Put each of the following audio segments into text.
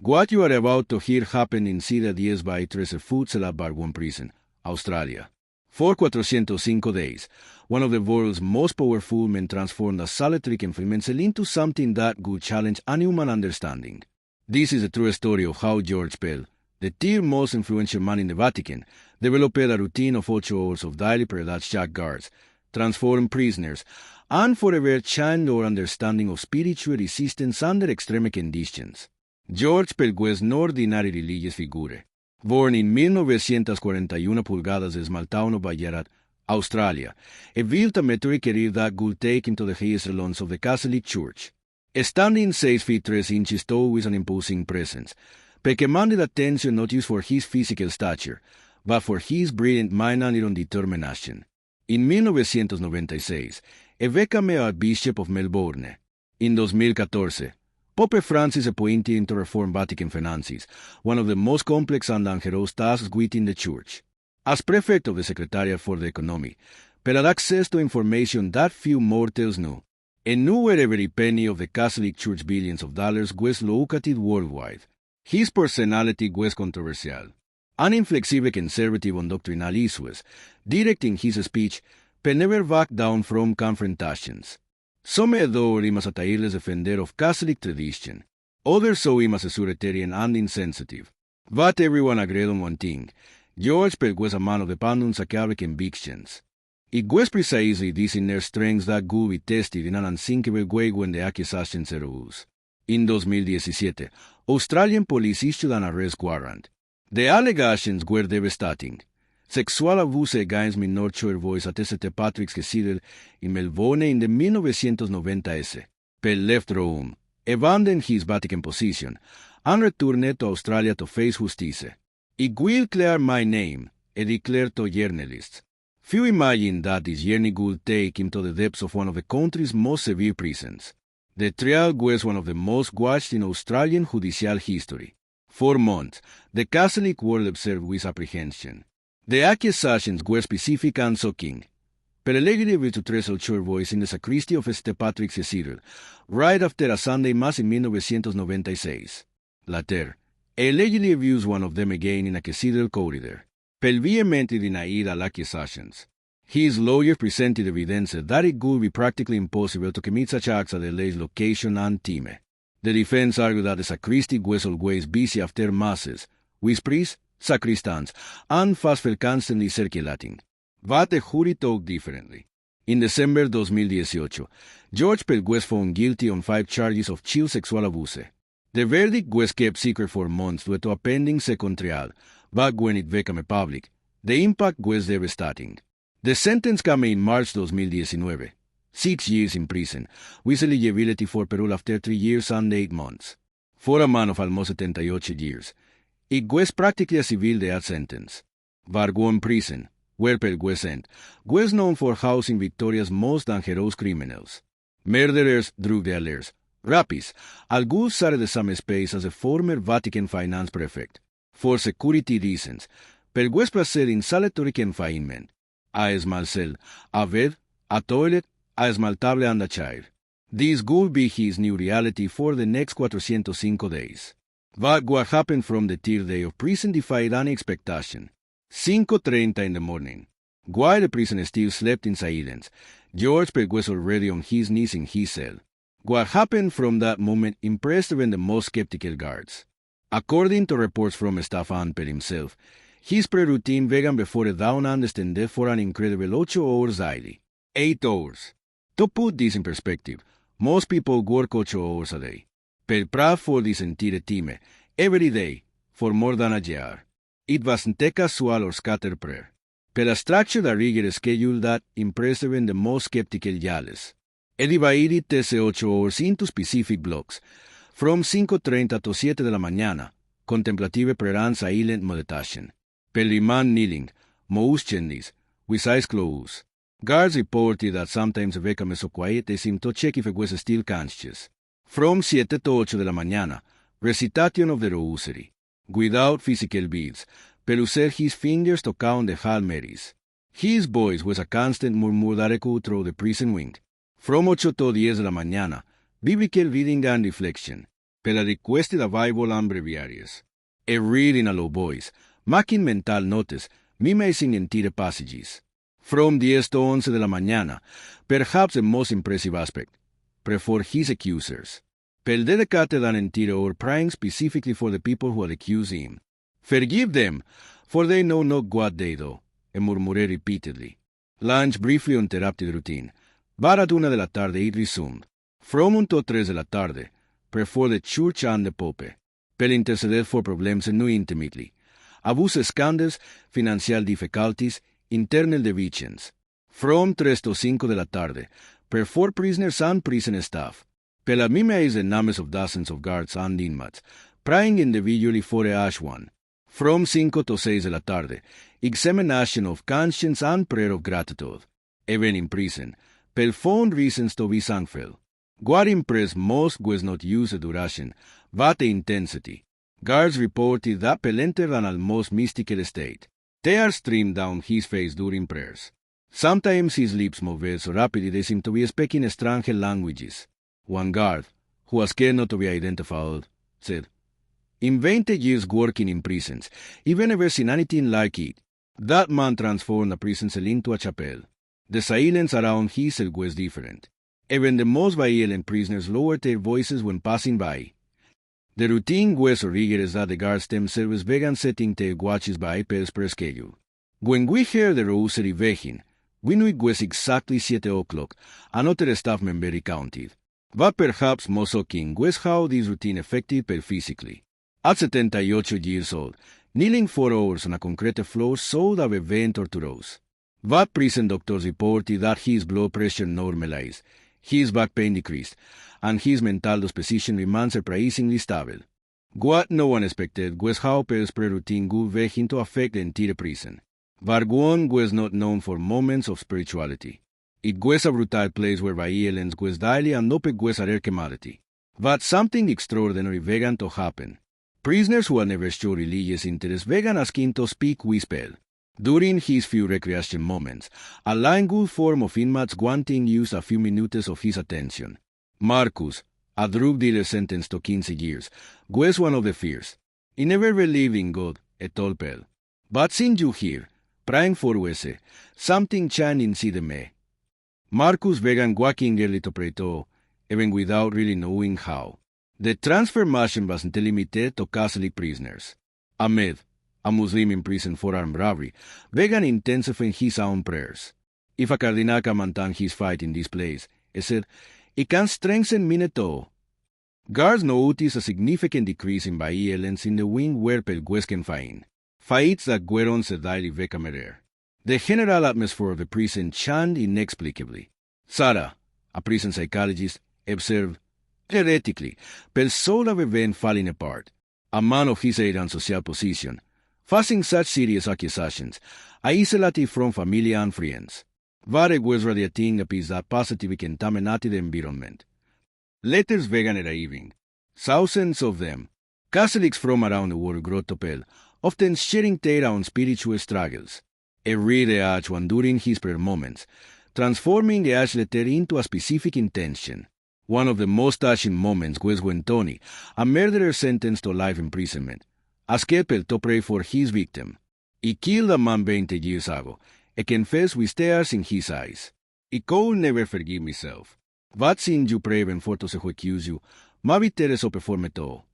What you are about to hear happened in Sida 10 foot la Barwon Prison, Australia. For 405 days, one of the world's most powerful men transformed a solitary confinement into something that would challenge any human understanding. This is a true story of how George Pell, the third most influential man in the Vatican, developed a routine of 8 hours of daily prayer that shocked guards, transformed prisoners, and forever changed our understanding of spiritual resistance under extreme conditions. George Pell was no ordinary religious figure. Born in 1941 pulgadas de Smaltauno Ballarat, Australia, he built a meteoric career that would take him to the highest echelons of the Catholic Church. Standing 6 feet 3 inches tall with an imposing presence, Pell commanded attention not just for his physical stature, but for his brilliant mind and determination. In 1996, he became Archbishop of Melbourne. In 2014, Pope Francis appointed him to reform Vatican finances, one of the most complex and dangerous tasks within the Church. As prefect of the Secretariat for the Economy, Pell had access to information that few mortals knew, and knew where every penny of the Catholic Church billions of dollars was located worldwide. His personality was controversial. An inflexible conservative on doctrinal issues, direct in his speech, Pell never backed down from confrontations. Some adored him as a tireless defender of Catholic tradition. Others saw him as authoritarian and insensitive. But everyone agreed on one thing: George Pell was a man of unshakable convictions. It was precisely these inner strengths that would be tested in an unsinkable way when the accusations arose. In 2017, Australian police issued an arrest warrant. The allegations were devastating. Sexual abuse against minor child boys at St. Patrick's Cathedral in Melbourne in the 1990s. Pell left Rome, abandoned his Vatican position, and returned to Australia to face justice. "It will clear my name," he declared to journalists. Few imagined that this journey would take him to the depths of one of the country's most severe prisons. The trial was one of the most watched in Australian judicial history. For months, the Catholic world observed with apprehension. The accusations were specific and shocking. Pell allegedly abused to 3 church boys in the sacristy of St. Patrick's Cathedral, right after a Sunday Mass in 1996. Later, he allegedly abused one of them again in a cathedral corridor. Pell vehemently denied all accusations. His lawyer presented evidence that it would be practically impossible to commit such acts at the alleged location and time. The defense argued that the sacristy was always busy after Masses, with priests, sacristans, and faithful constantly circulating. But the jury talked differently. In December 2018, George Pell was found guilty on 5 charges of child sexual abuse. The verdict was kept secret for months due to a pending second trial, but when it became public, the impact was devastating. The sentence came in March 2019, 6 years in prison, with eligibility for parole after 3 years and 8 months. For a man of almost 78 years, it was practically a civil death sentence. Barwon Prison, where Pell was sent, was known for housing Victoria's most dangerous criminals. Murderers, drug dealers, rapists, all would share the same space as the former Vatican finance prefect. For security reasons, Pell was placed in solitary confinement. A small cell, a bed, a toilet, a smaltable and a chair. This would be his new reality for the next 405 days. But what happened from the third day of prison defied any expectation. 5:30 in the morning. While the prisoner still slept in silence, George Pell was already on his knees in his cell. What happened from that moment impressed even the most skeptical guards. According to reports from staff and Pell himself, his prayer routine began before the dawn and extended for an incredible 8 hours daily. 8 hours. To put this in perspective, most people work 8 hours a day. Pell prayed for this entire team, every day, for more than a year. It wasn't a casual or scattered prayer. Pell structured a rigorous schedule that impressed even the most skeptical yales. He divided these 8 hours into specific blocks, from 5:30 to 7 de la mañana, contemplative prayer and silent meditation. Pell remained kneeling, most chendis, with eyes closed. Guards reported that sometimes he became so quiet they seemed to check if he was still conscious. From 7 to 8 de la mañana, recitation of the Rosary. Without physical beads, Pell used his fingers to count the Hail Marys. His voice was a constant murmur that echoed through the prison wing. From 8 to 10 de la mañana, biblical reading and reflection. per la richiesta da Bible breviarias. E reading a low voice, making mental notes, mimeizing entire passages. From 10 to 11 de la mañana, perhaps the most impressive aspect, before his accusers. Pell dedicated an entire hour praying specifically for the people who had accused him. Forgive them, for they know not what they do, and murmured repeatedly. Lunch briefly interrupted routine, but at 1 de la tarde it resumed. From 1 to 3 de la tarde, before the church and the pope. Pell interceded for problems and knew intimately. Abuse scandals, financial difficulties, internal divisions. From 3 to 5 de la tarde, before prisoners and prison staff. Pell mimized the names of dozens of guards and inmates, praying individually for each one. From 5 to 6 de la tarde, examination of conscience and prayer of gratitude. Even in prison, Pell found reasons to be thankful. What impressed most was not use the duration, but the intensity. Guards reported that Pell entered an almost mystical state. Tears streamed down his face during prayers. Sometimes his lips moved so rapidly they seemed to be speaking strange languages. One guard, who was scared not to be identified, said, "In 20 years working in prisons, you've never seen anything like it. That man transformed a prison cell into a chapel. The silence around his cell was different. Even the most violent prisoners lowered their voices when passing by. The routine was so rigorous that the guards themselves began setting their watches by Pell's per schedule. When we heard the rosary begging, we knew it was exactly 7 o'clock, another staff member recounted. But perhaps most shocking was how this routine affected Pell physically. At 78 years old, kneeling 4 hours on a concrete floor so that the vein tortuous. But prison doctors reported that his blood pressure normalized, his back pain decreased, and his mental disposition remained surprisingly stable. What no one expected was how Pell's prayer routine would begin to affect the entire prison. Barwon was not known for moments of spirituality. It was a brutal place where violence was daily and no was a rare commodity. But something extraordinary began to happen. Prisoners who had never shown religious interest began asking to speak with Pell. During his few recreation moments, a languid form of inmates wanting used a few minutes of his attention. Marcus, a drug dealer sentenced to 15 years, was one of the fears. He never believed in God, told Pell. But since you here, praying for us, something changed inside me. Marcus began walking early to pray too, even without really knowing how. The transformation wasn't limited to Catholic prisoners. Ahmed, a Muslim in prison for armed robbery, began intensifying his own prayers. If a Cardinal can maintain his fight in this place, he said, it can strengthen me too. Guards noticed a significant decrease in violence in the wing where Pell was confined. Fights that were once a daily became. The general atmosphere of the prison changed inexplicably. Sarah, a prison psychologist, observed, theoretically, Pell saw the event falling apart. A man of his age and social position, facing such serious accusations, isolated from family and friends. Varek was radiating a piece that positively contaminated the environment. Letters began arriving, thousands of them. Catholics from around the world wrote to Pell, often sharing their own spiritual struggles. He read each one during his prayer moments, transforming each letter into a specific intention. One of the most touching moments was when Tony, a murderer sentenced to life imprisonment, asked Pell to pray for his victim. He killed a man 20 years ago, and confessed with tears in his eyes. I could never forgive myself. But since you pray even for those who accuse you, maybe teres so perform it all.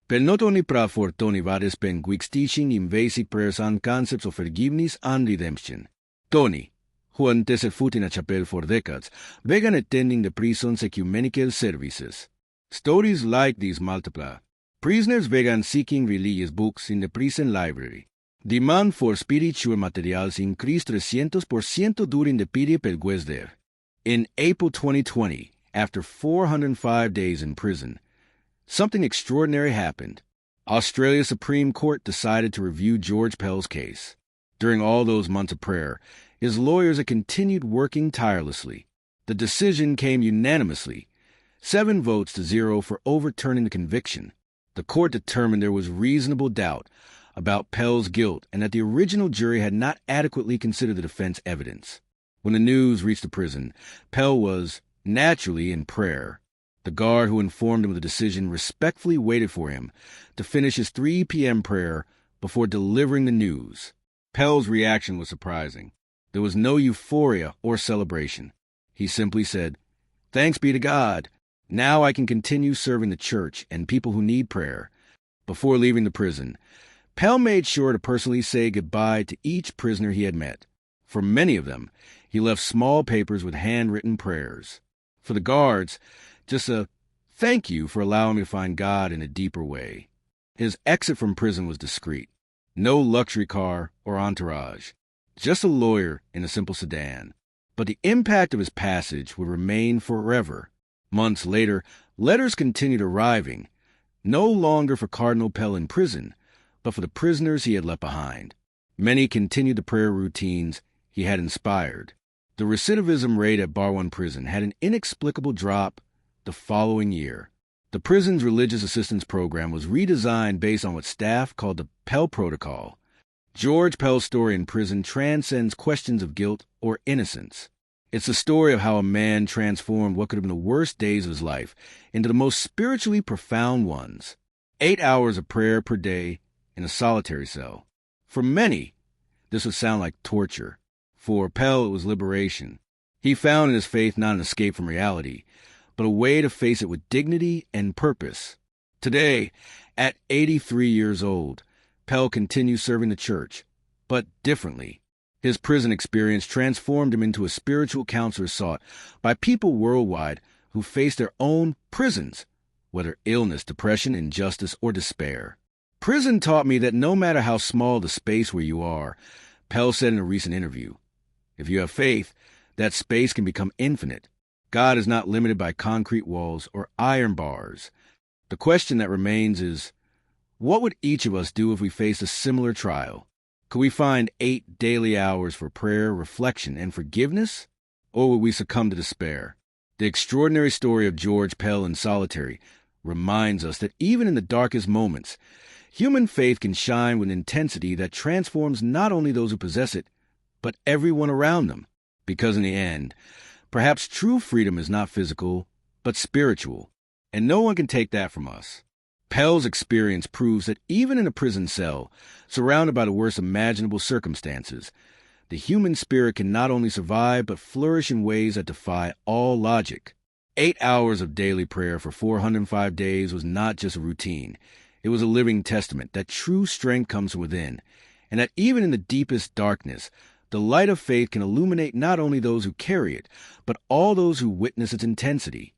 Pell not only prayed for Tony, but spent weeks teaching in basic prayers and concepts of forgiveness and redemption. Tony, who had tested foot in a chapel for decades, began attending the prison's ecumenical services. Stories like these multiply. Prisoners began seeking religious books in the prison library. Demand for spiritual materials increased 300% during the period Pell was there. In April 2020, after 405 days in prison, something extraordinary happened. Australia's Supreme Court decided to review George Pell's case. During all those months of prayer, his lawyers had continued working tirelessly. The decision came unanimously, 7 votes to 0 for overturning the conviction. The court determined there was reasonable doubt about Pell's guilt and that the original jury had not adequately considered the defense evidence. When the news reached the prison, Pell was, naturally, in prayer. The guard who informed him of the decision respectfully waited for him to finish his 3 p.m. prayer before delivering the news. Pell's reaction was surprising. There was no euphoria or celebration. He simply said, "Thanks be to God. Now I can continue serving the church and people who need prayer." Before leaving the prison, Pell made sure to personally say goodbye to each prisoner he had met. For many of them, he left small papers with handwritten prayers. For the guards, just a thank you for allowing me to find God in a deeper way. His exit from prison was discreet. No luxury car or entourage. Just a lawyer in a simple sedan. But the impact of his passage would remain forever. Months later, letters continued arriving, no longer for Cardinal Pell in prison, but for the prisoners he had left behind. Many continued the prayer routines he had inspired. The recidivism rate at Barwon Prison had an inexplicable drop the following year. The prison's religious assistance program was redesigned based on what staff called the Pell Protocol. George Pell's story in prison transcends questions of guilt or innocence. It's the story of how a man transformed what could have been the worst days of his life into the most spiritually profound ones. 8 hours of prayer per day in a solitary cell. For many, this would sound like torture. For Pell, it was liberation. He found in his faith not an escape from reality, but a way to face it with dignity and purpose. Today, at 83 years old, Pell continues serving the church, but differently. His prison experience transformed him into a spiritual counselor sought by people worldwide who face their own prisons, whether illness, depression, injustice, or despair. Prison taught me that no matter how small the space where you are, Pell said in a recent interview, if you have faith, that space can become infinite. God is not limited by concrete walls or iron bars. The question that remains is, what would each of us do if we faced a similar trial? Could we find 8 daily hours for prayer, reflection, and forgiveness? Or would we succumb to despair? The extraordinary story of George Pell in solitary reminds us that even in the darkest moments, human faith can shine with intensity that transforms not only those who possess it, but everyone around them. Because in the end, perhaps true freedom is not physical, but spiritual, and no one can take that from us. Pell's experience proves that even in a prison cell, surrounded by the worst imaginable circumstances, the human spirit can not only survive but flourish in ways that defy all logic. 8 hours of daily prayer for 405 days was not just a routine. It was a living testament that true strength comes from within, and that even in the deepest darkness, the light of faith can illuminate not only those who carry it, but all those who witness its intensity.